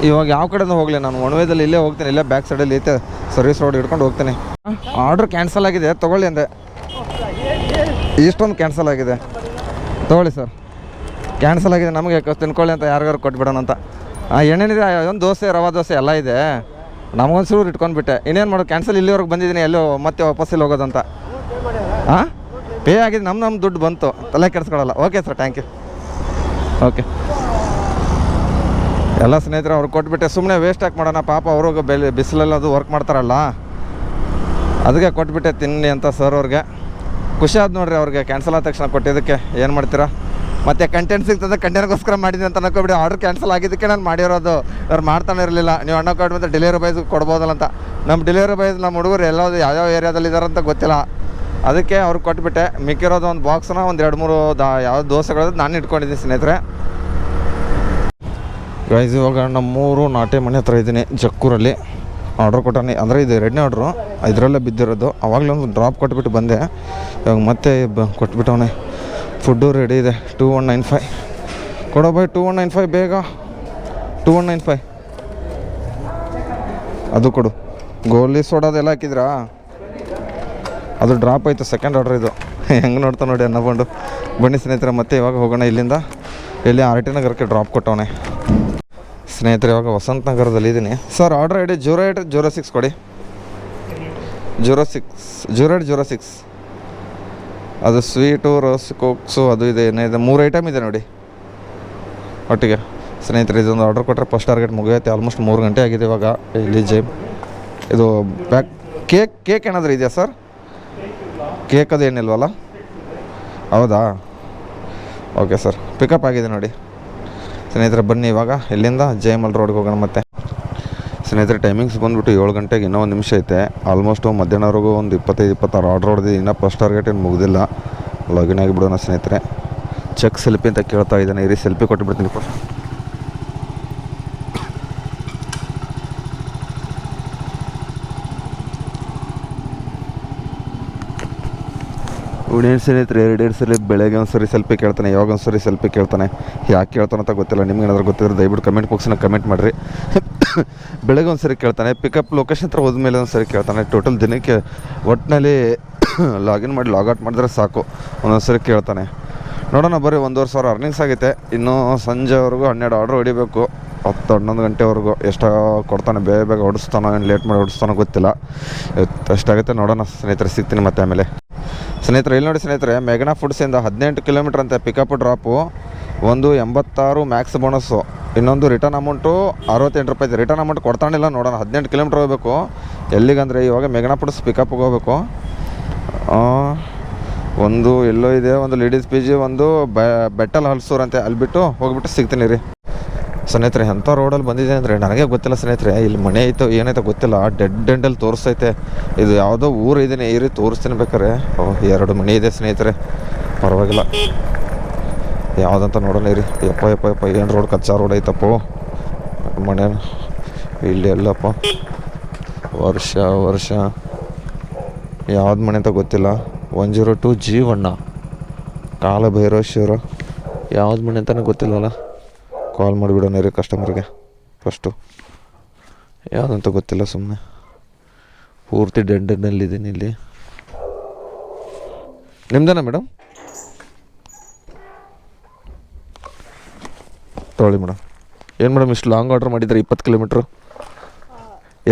ಇವಾಗ ಯಾವ ಕಡೆನೂ ಹೋಗಲಿ, ನಾನು ಒಣವೇದಲ್ಲಿ ಇಲ್ಲೇ ಹೋಗ್ತೀನಿ, ಇಲ್ಲೇ ಬ್ಯಾಕ್ ಸೈಡಲ್ಲಿ ಐತೆ ಸರ್ವಿಸ್ ರೋಡ್ ಹಿಡ್ಕೊಂಡು ಹೋಗ್ತೀನಿ. ಆರ್ಡ್ರ್ ಕ್ಯಾನ್ಸಲ್ ಆಗಿದೆ, ತೊಗೊಳ್ಳಿ ಅಂದೆ. ಇಷ್ಟೊಂದು ಕ್ಯಾನ್ಸಲ್ ಆಗಿದೆ, ತೊಗೊಳ್ಳಿ ಸರ್. ಕ್ಯಾನ್ಸಲ್ ಆಗಿದೆ, ನಮಗೆ ತಿನ್ಕೊಳ್ಳಿ ಅಂತ ಯಾರಿಗಾರು ಕೊಟ್ಬಿಡೋಣ ಅಂತ. ಏನೇನಿದೆ, ಒಂದು ದೋಸೆ, ರವಾ ದೋಸೆ ಎಲ್ಲ ಇದೆ. ನಮಗೊಂದು ಚೂರು ಇಟ್ಕೊಂಡ್ಬಿಟ್ಟೆ. ಇನ್ನೇನು ಮಾಡೋದು, ಕ್ಯಾನ್ಸಲ್ ಇಲ್ಲಿವರೆಗೆ ಬಂದಿದ್ದೀನಿ, ಎಲ್ಲೋ ಮತ್ತೆ ವಾಪಸ್ ಇಲ್ಲಿ ಹೋಗೋದಂತ. ಹಾಂ, ಪೇ ಆಗಿದೆ, ನಮ್ಮ ದುಡ್ಡು ಬಂತು, ತಲೆ ಕೆಡಿಸ್ಕೊಳ್ಳಲ್ಲ. Okay sir, thank you. Okay ಎಲ್ಲ ಸ್ನೇಹಿತರು ಅವ್ರಿಗೆ ಕೊಟ್ಬಿಟ್ಟೆ. ಸುಮ್ಮನೆ ವೇಸ್ಟ್ ಆಗಿ ಮಾಡೋಣ, ಪಾಪ ಅವ್ರಿಗೆ ಬಿಸಿಲಲ್ಲಿ ಅದು ವರ್ಕ್ ಮಾಡ್ತಾರಲ್ಲ, ಅದಕ್ಕೆ ಕೊಟ್ಬಿಟ್ಟೆ ತಿನ್ನಿ ಅಂತ ಸರ್ ಅವ್ರಿಗೆ. ಖುಷಿ ಆದ ನೋಡ್ರಿ ಅವ್ರಿಗೆ ಕ್ಯಾನ್ಸಲ್ ಆದ ತಕ್ಷಣ ಕೊಟ್ಟಿದ್ದಕ್ಕೆ. ಏನು ಮಾಡ್ತೀರಾ, ಮತ್ತು ಕಂಟೆಂಟ್ ಸಿಗ್ತದೆ, ಕಂಟೆಂಟ್ಗೋಸ್ಕರ ಮಾಡಿದ್ದೀನಿ ಅಂತ ಅನ್ಕೊಬಿಡಿ. ಆರ್ಡ್ರ್ ಕ್ಯಾನ್ಸಲ್ ಆಗಿದ್ದಕ್ಕೆ ನಾನು ಮಾಡಿರೋದು, ಅವ್ರು ಮಾಡ್ತಾನೆ ಇರಲಿಲ್ಲ. ನೀವು ಅಣ್ಣ ಕೊಟ್ಟು ಮತ್ತು ಡೆಲಿವರಿ ಬಾಯ್ಸ್ ಕೊಡ್ಬೋದಲ್ಲ ಅಂತ. ನಮ್ಮ ಡೆಲಿವರಿ ಬಾಯ್ಸ್ ನಮ್ಮ ಹುಡುಗರು ಎಲ್ಲೋದು ಯಾವ್ಯಾವ ಏರಿಯಾದಲ್ಲಿ ಇದ್ದಾರೆ ಅಂತ ಗೊತ್ತಿಲ್ಲ, ಅದಕ್ಕೆ ಅವ್ರಿಗೆ ಕೊಟ್ಬಿಟ್ಟೆ. ಮಿಕ್ಕಿರೋದು ಒಂದು ಬಾಕ್ಸ್ನ ಒಂದು 2-3 ಯಾವ ದೋಸೆಗಳು ನಾನು ಇಟ್ಕೊಂಡಿದ್ದೀನಿ ಸ್ನೇಹಿತರೆ. ಗೈಸ್ ಇವಾಗ ನಮ್ಮೂರು ನಾಟಿ ಮನೆ ಹತ್ರ ಇದ್ದೀನಿ, ಜಕ್ಕೂರಲ್ಲಿ. ಆರ್ಡ್ರ್ ಕೊಟ್ಟಾನೆ, ಅಂದರೆ ಇದು 2ನೇ ಆರ್ಡ್ರು, ಇದರಲ್ಲೇ ಬಿದ್ದಿರೋದು. ಆವಾಗಲೇ ಒಂದು ಡ್ರಾಪ್ ಕೊಟ್ಬಿಟ್ಟು ಬಂದೆ, ಇವಾಗ ಮತ್ತೆ ಕೊಟ್ಬಿಟ್ಟವನೆ. ಫುಡ್ಡು ರೆಡಿ ಇದೆ. 2195 ಕೊಡೋ ಬೈ, 2195 ಬೇಗ, 2195 ಅದು ಕೊಡು. ಗೋಲಿ ಸೋಡಾದೆಲ್ಲ ಹಾಕಿದ್ರಾ, ಅದು ಡ್ರಾಪ್ ಆಯಿತು. ಸೆಕೆಂಡ್ ಆರ್ಡ್ರ್ ಇದು. ಹೆಂಗೆ ನೋಡ್ತಾ ನೋಡಿ ಅನ್ನಕೊಂಡು. ಬನ್ನಿ ಸ್ನೇಹಿತರೆ, ಮತ್ತೆ ಇವಾಗ ಹೋಗೋಣ ಇಲ್ಲಿಂದ. ಇಲ್ಲಿ RT ನಗರಕ್ಕೆ ಡ್ರಾಪ್ ಕೊಟ್ಟವನೆ ಸ್ನೇಹಿತರೆ. ಇವಾಗ ವಸಂತ ನಗರದಲ್ಲಿ ಇದ್ದೀನಿ ಸರ್. ಆರ್ಡ್ರ್ ಐಡಿ 0806 ಕೊಡಿ. 0806 ಅದು ಸ್ವೀಟು, ರೋಸ್, ಕೋಕ್ಸು ಅದು ಇದೆ, ಏನಿದೆ 3 ಐಟಮ್ ಇದೆ ನೋಡಿ ಒಟ್ಟಿಗೆ ಸ್ನೇಹಿತರೆ. ಇದೊಂದು ಆರ್ಡ್ರ್ ಕೊಟ್ಟರೆ ಫಸ್ಟ್ ಟಾರ್ಗೆಟ್ ಮುಗಿಯುತ್ತೆ. ಆಲ್ಮೋಸ್ಟ್ 3 ಗಂಟೆ ಆಗಿದೆ ಇವಾಗ. ಇಲ್ಲಿ ಇದು ಬ್ಯಾಕ್ ಕೇಕ್ ಏನಾದರೂ ಇದೆಯಾ ಸರ್? ಕೇಕ್ ಅದು ಏನಿಲ್ವಲ್ಲ, ಹೌದಾ? ಓಕೆ ಸರ್, ಪಿಕಪ್ ಆಗಿದೆ ನೋಡಿ ಸ್ನೇಹಿತರೆ. ಬನ್ನಿ ಇವಾಗ ಇಲ್ಲಿಂದ JML ರೋಡ್ಗೆ ಹೋಗೋಣ ಮತ್ತೆ ಸ್ನೇಹಿತರೆ. ಟೈಮಿಂಗ್ಸ್ ಬಂದುಬಿಟ್ಟು 7 ಗಂಟೆಗೆ ಇನ್ನೂ 1 ನಿಮಿಷ ಐತೆ. ಆಲ್ಮೋಸ್ಟು ಮಧ್ಯಾಹ್ನವರೆಗೂ ಒಂದು 25-26 ಆರ್ಡ್ರ್ ಹೊಡೆದು, ಇನ್ನೂ ಫಸ್ಟ್ ಟಾರ್ಗೆಟ್ ಏನು ಮುಗಿದಿಲ್ಲ. ಲಾಗಿನ್ ಆಗಿಬಿಡೋಣ ಸ್ನೇಹಿತರೆ. ಚೆಕ್ ಸೆಲ್ಫಿ ಅಂತ ಕೇಳ್ತಾ ಇದ್ದಾನೆ, ಇರಿ ಸೆಲ್ಫಿ ಕೊಟ್ಟುಬಿಡ್ತೀನಿ. ಇವನೇನು ಸ್ನೇಹಿತರೆ 2 ಸಲ ಬೆಳಗ್ಗೆ ಒಂದು ಸರಿ ಸೆಲ್ಫಿ ಕೇಳ್ತಾನೆ, ಯಾವಾಗ ಒಂದು ಸರಿ ಸೆಲ್ಫಿ ಕೇಳ್ತಾನೆ. ಯಾಕೆ ಕೇಳ್ತಾನೆ ಅಂತ ಗೊತ್ತಿಲ್ಲ. ನಿಮ್ಗೆ ಏನಾದರೂ ಗೊತ್ತಿದ್ರೆ ದಯವಿಟ್ಟು ಕಮೆಂಟ್ ಬಾಕ್ಸ್ನ ಕಮೆಂಟ್ ಮಾಡಿರಿ. ಬೆಳಗ್ಗೆ ಒಂದು ಸರಿ ಕೇಳ್ತಾನೆ, ಪಿಕಪ್ ಲೊಕೇಶನ್ ಹತ್ರ ಹೋದ್ಮೇಲೆ ಒಂದು ಸರಿ ಕೇಳ್ತಾನೆ. ಟೋಟಲ್ ದಿನಕ್ಕೆ ಒಟ್ಟಿನಲ್ಲಿ ಲಾಗಿನ್ ಮಾಡಿ ಲಾಗೌಟ್ ಮಾಡಿದ್ರೆ ಸಾಕು, ಒಂದೊಂದು ಸರಿ ಕೇಳ್ತಾನೆ. ನೋಡೋಣ ಬರ್ರಿ. 1,500 ಅರ್ನಿಂಗ್ಸ್ ಆಗೈತೆ. ಇನ್ನೂ ಸಂಜೆವರೆಗೂ 12 ಆರ್ಡ್ರ್ ಹೊಡಿಬೇಕು, 10-11 ಗಂಟೆವರೆಗೂ. ಎಷ್ಟು ಕೊಡ್ತಾನೆ, ಬೇಗ ಹೊಡಿಸ್ತಾನೋ ಏನು ಲೇಟ್ ಮಾಡಿ ಹೊಡಿಸ್ತಾನೋ ಗೊತ್ತಿಲ್ಲ. ಎಷ್ಟಾಗುತ್ತೆ ನೋಡೋಣ ಸ್ನೇಹಿತರೆ, ಸಿಗ್ತೀನಿ ಮತ್ತೆ ಆಮೇಲೆ. ಸ್ನೇಹಿತರೆ ಇಲ್ಲಿ ನೋಡಿ ಸ್ನೇಹಿತರೆ, ಮೆಗನಾ ಫುಡ್ಸಿಂದ 18 ಕಿಲೋಮೀಟ್ರ್ ಅಂತೆ ಪಿಕಪ್ ಡ್ರಾಪು. ಒಂದು 86 ಮ್ಯಾಕ್ಸ್ ಬೋನಸ್ಸು, ಇನ್ನೊಂದು ರಿಟರ್ನ್ ಅಮೌಂಟು 68 ರೂಪಾಯಿ. ರಿಟರ್ನ್ ಅಮೌಂಟ್ ಕೊಡ್ತಾನಿಲ್ಲ, ನೋಡೋಣ. 18 ಕಿಲೋಮೀಟ್ರ್ ಹೋಗಬೇಕು. ಎಲ್ಲಿಗಂದರೆ ಇವಾಗ ಮೆಗನಾ ಫುಡ್ಸ್ ಪಿಕಪ್ಗೆ ಹೋಗಬೇಕು. ಒಂದು ಎಲ್ಲೋ ಇದೆ, ಒಂದು ಲೇಡೀಸ್ PG, ಒಂದು ಬೆಟ್ಟಲ್ ಹಲ್ಸೂರು ಅಂತೆ. ಅಲ್ಲಿ ಬಿಟ್ಟು ಹೋಗ್ಬಿಟ್ಟು ಸಿಗ್ತೀನಿ ರೀ ಸ್ನೇಹಿತರೆ. ಎಂಥ ರೋಡಲ್ಲಿ ಬಂದಿದೆ ಅಂದರೆ ನನಗೆ ಗೊತ್ತಿಲ್ಲ ಸ್ನೇಹಿತರೆ. ಇಲ್ಲಿ ಮನೆ ಐತೋ ಏನೈತೋ ಗೊತ್ತಿಲ್ಲ, ಡೆಡ್ ಎಂಡಲ್ಲಿ ತೋರಿಸ್ತೈತೆ. ಇದು ಯಾವುದೋ ಊರು ಇದೀನಿ, ಈ ರೀತಿ ತೋರಿಸ್ತೀನಿ ಬೇಕಾರೆ. 2 ಮನೆ ಇದೆ ಸ್ನೇಹಿತರೆ, ಪರವಾಗಿಲ್ಲ. ಯಾವುದಂತ ನೋಡೋಣ ಇರಿ. ಯಪ್ಪ ಏನು ರೋಡ್, ಕಚ್ಚಾ ರೋಡ್ ಐತಪ್ಪೋ ಮನೆ. ಇಲ್ಲಿ ಎಲ್ಲಪ್ಪ ವರ್ಷ ಯಾವ್ದು ಮನೆ ಅಂತ ಗೊತ್ತಿಲ್ಲ. 102 G1 ಕಾಲಭೈರವೇಶ್ವರ ಯಾವ್ದು ಮನೆ ಅಂತಲೇ ಗೊತ್ತಿಲ್ಲವಲ್ಲ. ಕಾಲ್ ಮಾಡಿಬಿಡೋಣ ರೀ ಕಸ್ಟಮರ್ಗೆ ಫಸ್ಟು. ಯಾವುದಂತ ಗೊತ್ತಿಲ್ಲ, ಸುಮ್ಮನೆ ಪೂರ್ತಿ ಡೆಂಡಲ್ಲಿದ್ದೀನಿ ಇಲ್ಲಿ. ನಿಮ್ದೇನಾ ಮೇಡಮ್? ತೊಗೊಳ್ಳಿ ಮೇಡಮ್. ಏನು ಮೇಡಮ್ ಇಷ್ಟು ಲಾಂಗ್ ಆರ್ಡ್ರ್ ಮಾಡಿದ್ರೆ 20 ಕಿಲೋಮೀಟ್ರು?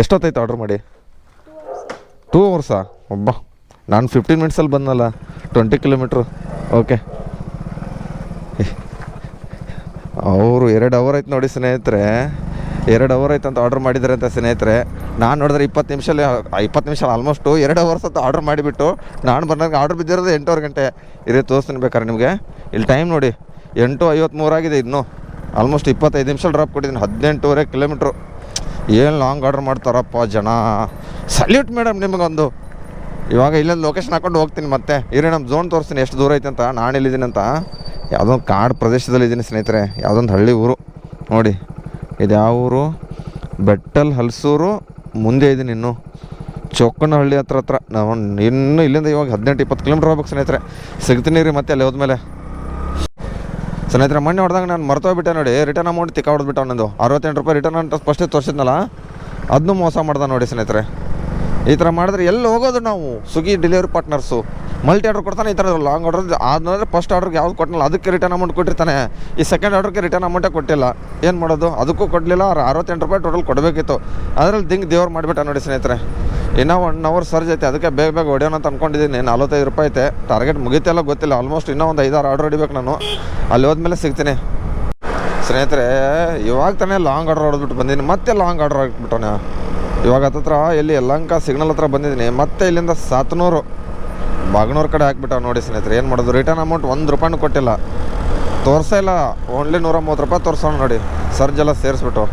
ಎಷ್ಟೊತ್ತಾಯ್ತು ಆರ್ಡ್ರ್ ಮಾಡಿ? 2 ಅವರ್ಸಾ? ಒಬ್ಬ ನಾನು 15 ಮಿನಿಟ್ಸಲ್ಲಿ ಬಂದಲ್ಲ, 20 ಕಿಲೋಮೀಟ್ರು. ಓಕೆ, ಅವರು 2 ಅವರ್ ಆಯ್ತು ನೋಡಿ ಸ್ನೇಹಿತರೆ. 2 ಅವರ್ ಆಯ್ತಂತ ಆರ್ಡ್ರ್ ಮಾಡಿದ್ದಾರೆ ಅಂತ ಸ್ನೇಹಿತರೆ. ನಾನು ನೋಡಿದ್ರೆ 20 ನಿಮಿಷ ಆಲ್ಮೋಸ್ಟು 2 ಅವರ್ಸ್ ಅಂತ ಆರ್ಡ್ರ್ ಮಾಡಿಬಿಟ್ಟು ನಾನು ಬಂದಾಗ ಆರ್ಡ್ರ್ ಬಿದ್ದಿರೋದು 8 ಗಂಟೆ. ಇರೇ ತೋರಿಸ್ತೀನಿ ಬೇಕಾದ್ರೆ ನಿಮಗೆ. ಇಲ್ಲಿ ಟೈಮ್ ನೋಡಿ 8:53 ಆಗಿದೆ. ಇನ್ನೂ ಆಲ್ಮೋಸ್ಟ್ 25 ನಿಮಿಷ ಡ್ರಾಪ್ ಕೊಟ್ಟಿದ್ದೀನಿ. 18.5 ಕಿಲೋಮೀಟ್ರು. ಏನು ಲಾಂಗ್ ಆರ್ಡ್ರ್ ಮಾಡ್ತಾರಪ್ಪ ಜನ. ಸಲ್ಯೂಟ್ ಮೇಡಮ್ ನಿಮಗೊಂದು. ಇವಾಗ ಇಲ್ಲೊಂದು ಲೊಕೇಶನ್ ಹಾಕೊಂಡು ಹೋಗ್ತೀನಿ ಮತ್ತೆ. ಇರೇ ನಮ್ಮ ಝೋನ್ ತೋರಿಸ್ತೀನಿ ಎಷ್ಟು ದೂರ ಐತೆ ಅಂತ. ನಾನು ಎಲ್ಲಿದ್ದೀನಿ ಅಂತ. ಯಾವುದೊಂದು ಕಾಡು ಪ್ರದೇಶದಲ್ಲಿ ಇದ್ದೀನಿ ಸ್ನೇಹಿತರೆ. ಯಾವುದೊಂದು ಹಳ್ಳಿ ಊರು ನೋಡಿ. ಇದು ಯಾವ ಊರು? ಬೆಟ್ಟಲ್ ಹಲಸೂರು ಮುಂದೆ ಇದ್ದೀನಿ. ಇನ್ನೂ ಚೊಕ್ಕನಹಳ್ಳಿ ಹತ್ರ ನಾವು ಇನ್ನೂ ಇಲ್ಲಿಂದ ಇವಾಗ 18-20 ಕಿಲೋಮೀಟ್ರ್ ಹೋಗ್ಬೇಕು ಸ್ನೇಹಿತರೆ. ಸಿಗ್ತೀನಿ ರೀ ಮತ್ತೆ ಅಲ್ಲಿ ಹೋದ್ಮೇಲೆ. ಸ್ನೇಹಿತರೆ ಮೊನ್ನೆ ಹೊಡೆದಾಗ ನಾನು ಮರ್ತೋಗ್ಬಿಟ್ಟೆ ನೋಡಿ. ರಿಟರ್ನ್ ಅಮೌಂಟ್ ತಿಕ್ಕ ಹೊಡೆದ್ಬಿಟ್ಟು ಅವನದು 68 ರೂಪಾಯಿ ರಿಟರ್ನ್ ಅಂತ ಫಸ್ಟೇ ತೋರಿಸಿದ್ನಲ್ಲ, ಅದನ್ನೂ ಮೋಸ ಮಾಡ್ದೆ ನೋಡಿ ಸ್ನೇಹಿತರೆ. ಈ ಥರ ಮಾಡಿದ್ರೆ ಎಲ್ಲಿ ಹೋಗೋದು ನಾವು? Swiggy delivery partners multi order ಕೊಡ್ತಾನೆ. ಈ ಥರ ಲಾಂಗ್ ಆರ್ಡರ್ ಆದ್ಮೇಲೆ ಫಸ್ಟ್ ಆರ್ಡ್ರಿಗೆ ಯಾವ್ದು ಕೊಟ್ಟನಲ್ಲ ಅದಕ್ಕೆ ರಿಟರ್ನ್ ಅಮೌಂಟ್ ಕೊಟ್ಟಿರ್ತಾನೆ. ಈ ಸೆಕೆಂಡ್ ಆರ್ಡ್ರಿಗೆ ರಿಟರ್ನ್ ಅಮೌಂಟೇ ಕೊಟ್ಟಿಲ್ಲ. ಏನು ಮಾಡೋದು? ಅದಕ್ಕೂ ಕೊಡಲಿಲ್ಲ. 68 ರೂಪಾಯಿ ಟೋಟಲ್ ಕೊಡಬೇಕಿತ್ತು. ಅದರಲ್ಲಿ ದೇವ್ರು ಮಾಡಿಬಿಟ್ಟ ನೋಡಿ ಸ್ನೇಹಿತರೆ. ಇನ್ನೂ 1 ಅವರ್ ಸರ್ಜ್ ಐತೆ. ಅದಕ್ಕೆ ಬೇಗ ಹೊಡೆಯೋಣ ಅಂತ ಅಂದ್ಕೊಂಡಿದ್ದೀನಿ. 45 ರೂಪಾಯಿ ಐತೆ. ಟಾರ್ಗೆಟ್ ಮುಗಿತೆಲ್ಲ ಗೊತ್ತಿಲ್ಲ. ಆಲ್ಮೋಸ್ಟ್ ಇನ್ನೂ ಒಂದು 5-6 ಆರ್ಡ್ರ್ ಹೊಡಿಬೇಕು ನಾನು. ಅಲ್ಲಿ ಹೋದ್ಮೇಲೆ ಸಿಗ್ತೀನಿ ಸ್ನೇಹಿತರೆ. ಇವಾಗ ತಾನೇ ಲಾಂಗ್ ಆರ್ಡ್ರ್ ಹೊಡೆದ್ಬಿಟ್ಟು ಬಂದೀನಿ. ಮತ್ತೆ ಲಾಂಗ್ ಆರ್ಡ್ರ್ ಹಾಕ್ಬಿಟ್ಟವನೆ. ಇವಾಗ ಹತ್ತತ್ರ ಎಲ್ಲಿ ಯಲಹಂಕ ಸಿಗ್ನಲ್ ಹತ್ರ ಬಂದಿದ್ದೀನಿ. ಮತ್ತೆ ಇಲ್ಲಿಂದ ಸಾತನೂರು ಬಾಗನೂರು ಕಡೆ ಹಾಕ್ಬಿಟ್ಟ ನೋಡಿ ಸ್ನೇಹಿತರೆ. ಏನು ಮಾಡೋದು? ರಿಟರ್ನ್ ಅಮೌಂಟ್ 1 ರೂಪಾಯಿನೂ ಕೊಟ್ಟಿಲ್ಲ. ತೋರಿಸೇ ಇಲ್ಲ. ಓನ್ಲಿ 130 ರೂಪಾಯಿ ತೋರಿಸೋಣ ನೋಡಿ. ಸರ್ಜ್ ಎಲ್ಲ ಸೇರಿಸ್ಬಿಟ್ಟು.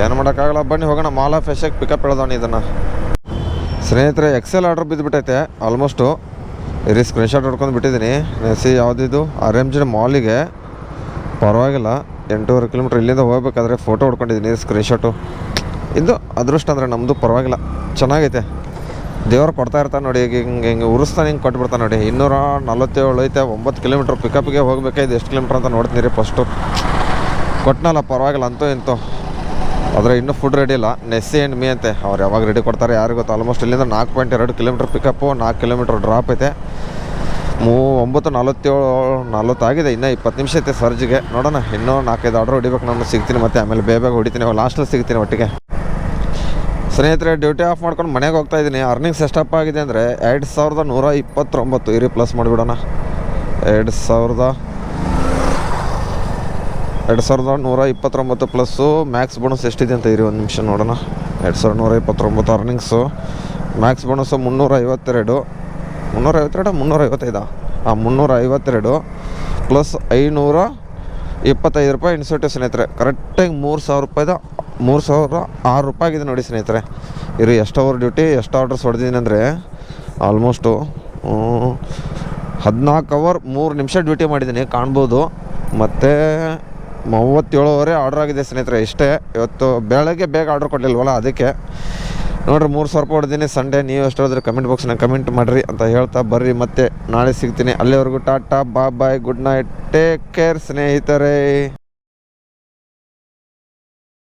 ಏನು ಮಾಡೋಕ್ಕಾಗಲ್ಲ. ಬನ್ನಿ ಹೋಗೋಣ. ಮಾಲ್ ಆಫ್ ಎಶಕ್ಕೆ ಪಿಕಪ್ ಹೇಳ್ದವನು ಇದನ್ನು. ಸ್ನೇಹಿತರೆ ಎಕ್ಸೆಲ್ ಆರ್ಡ್ರ್ ಬಿದ್ದುಬಿಟ್ಟೈತೆ ಆಲ್ಮೋಸ್ಟು. ಇರಿ ಸ್ಕ್ರೀನ್ಶಾಟ್ ಹೊಡ್ಕೊಂಡು ಬಿಟ್ಟಿದ್ದೀನಿ. ನೆಸಿ ಯಾವುದಿದು RMG ಮಾಲಿಗೆ. ಪರವಾಗಿಲ್ಲ 8.5 ಕಿಲೋಮೀಟ್ರ್ ಇಲ್ಲಿಂದ ಹೋಗ್ಬೇಕಾದ್ರೆ ಫೋಟೋ ಹೊಡ್ಕೊಂಡಿದ್ದೀನಿ. ಸ್ಕ್ರೀನ್ಶಾಟು. ಇದು ಅದೃಷ್ಟ ಅಂದರೆ ನಮ್ಮದು. ಪರವಾಗಿಲ್ಲ ಚೆನ್ನಾಗೈತೆ. ದೇವ್ರು ಕೊಡ್ತಾ ಇರ್ತಾನೆ ನೋಡಿ. ಹಿಂಗೆ ಉರಿಸ್ತಾನೆ. ಹಿಂಗೆ ಕೊಟ್ಬಿಡ್ತಾನೆ ನೋಡಿ. 247 ಐತೆ. 9 ಕಿಲೋಮೀಟ್ರ್ ಪಿಕಪ್ಗೆ ಹೋಗ್ಬೇಕಾಯ್ತು. ಎಷ್ಟು ಕಿಲೋಮೀಟ್ರ್ ಅಂತ ನೋಡ್ತೀನಿ ರೀ ಫಸ್ಟು. ಕೊಟ್ಟನಲ್ಲ ಪರವಾಗಿಲ್ಲ ಅಂತೂ ಇಂತೂ. ಆದರೆ ಇನ್ನೂ ಫುಡ್ ರೆಡಿ ಇಲ್ಲ. ನೆಸ್ಸಿ ಆ್ಯಂಡ್ ಮೀ ಅಂತೆ. ಅವ್ರು ಯಾವಾಗ ರೆಡಿ ಕೊಡ್ತಾರೆ ಯಾರಿಗೂ ಗೊತ್ತು. ಆಲ್ಮೋಸ್ಟ್ ಇಲ್ಲಿಂದ 4.2 ಕಿಲೋಮೀಟ್ರ್ ಪಿಕಪ್ಪು, 4 ಕಿಲೋಮೀಟ್ರ್ ಡ್ರಾಪ್ ಐತೆ. 9:47 ಆಗಿದೆ. ಇನ್ನೂ 20 ನಿಮಿಷ ಐತೆ ಸರ್ಜಿಗೆ. ನೋಡೋಣ. ಇನ್ನೂ 4-5 ಆರ್ಡ್ರ್ ಹೊಡಿಬೇಕು. ನಾನು ಸಿಗ್ತೀನಿ ಮತ್ತೆ. ಆಮೇಲೆ ಬೇಗ ಹೊಡಿತೀನಿ. ಲಾಸ್ಟಲ್ಲಿ ಸಿಗ್ತೀನಿ ಒಟ್ಟಿಗೆ. ಸ್ನೇಹಿತರೆ ಡ್ಯೂಟಿ ಆಫ್ ಮಾಡ್ಕೊಂಡು ಮನೆಗೆ ಹೋಗ್ತಾ ಇದ್ದೀನಿ. ಅರ್ನಿಂಗ್ಸ್ ಎಷ್ಟಪ್ಪ ಆಗಿದೆ ಅಂದರೆ 2129. ಇರಿ ಪ್ಲಸ್ ಮಾಡಿಬಿಡೋಣ. 2129 ಪ್ಲಸ್ಸು ಮ್ಯಾಕ್ಸ್ ಬೋನಸ್ ಎಷ್ಟಿದೆ ಅಂತ ಇರಿ ಒಂದು ನಿಮಿಷ ನೋಡೋಣ. 2129 ಅರ್ನಿಂಗ್ಸು. Max bonus 352. 355 352 ಪ್ಲಸ್ 525 ರೂಪಾಯಿ ಇನ್ಸೆಂಟಿವ್ ಸ್ನೇಹಿತರೆ. ಕರೆಕ್ಟಾಗಿ 3,006 ರೂಪಾಯಿ ಆಗಿದೆ ನೋಡಿ ಸ್ನೇಹಿತರೆ. ಇರು ಎಷ್ಟು ಅವರ್ ಡ್ಯೂಟಿ ಎಷ್ಟು ಆರ್ಡರ್ಸ್ ಹೊಡೆದಿದ್ದೀನಿ ಅಂದರೆ ಆಲ್ಮೋಸ್ಟು 14 ಅವರ್ 3 ನಿಮಿಷ ಡ್ಯೂಟಿ ಮಾಡಿದ್ದೀನಿ ಕಾಣ್ಬೋದು. ಮತ್ತು 37 ಆರ್ಡ್ರ್ ಆಗಿದೆ ಸ್ನೇಹಿತರೆ. ಇಷ್ಟೇ. ಇವತ್ತು ಬೆಳಗ್ಗೆ ಬೇಗ ಆರ್ಡ್ರ್ ಕೊಡಲಿಲ್ವಲ್ಲ ಅದಕ್ಕೆ ನೋಡಿರಿ 3,000 ರೂಪಾಯಿ ಹೊಡೆದೀನಿ. ಸಂಡೇ ನೀವು ಎಷ್ಟು ಹೇಳಿದ್ರೆ ಕಮೆಂಟ್ ಬಾಕ್ಸ್ನಾಗ ಕಮೆಂಟ್ ಮಾಡಿರಿ ಅಂತ ಹೇಳ್ತಾ ಬರ್ರಿ. ಮತ್ತೆ ನಾಳೆ ಸಿಗ್ತೀನಿ. ಅಲ್ಲಿವರೆಗೂ ಟಾಟಾ bye good night. Take care ಸ್ನೇಹಿತರೆ.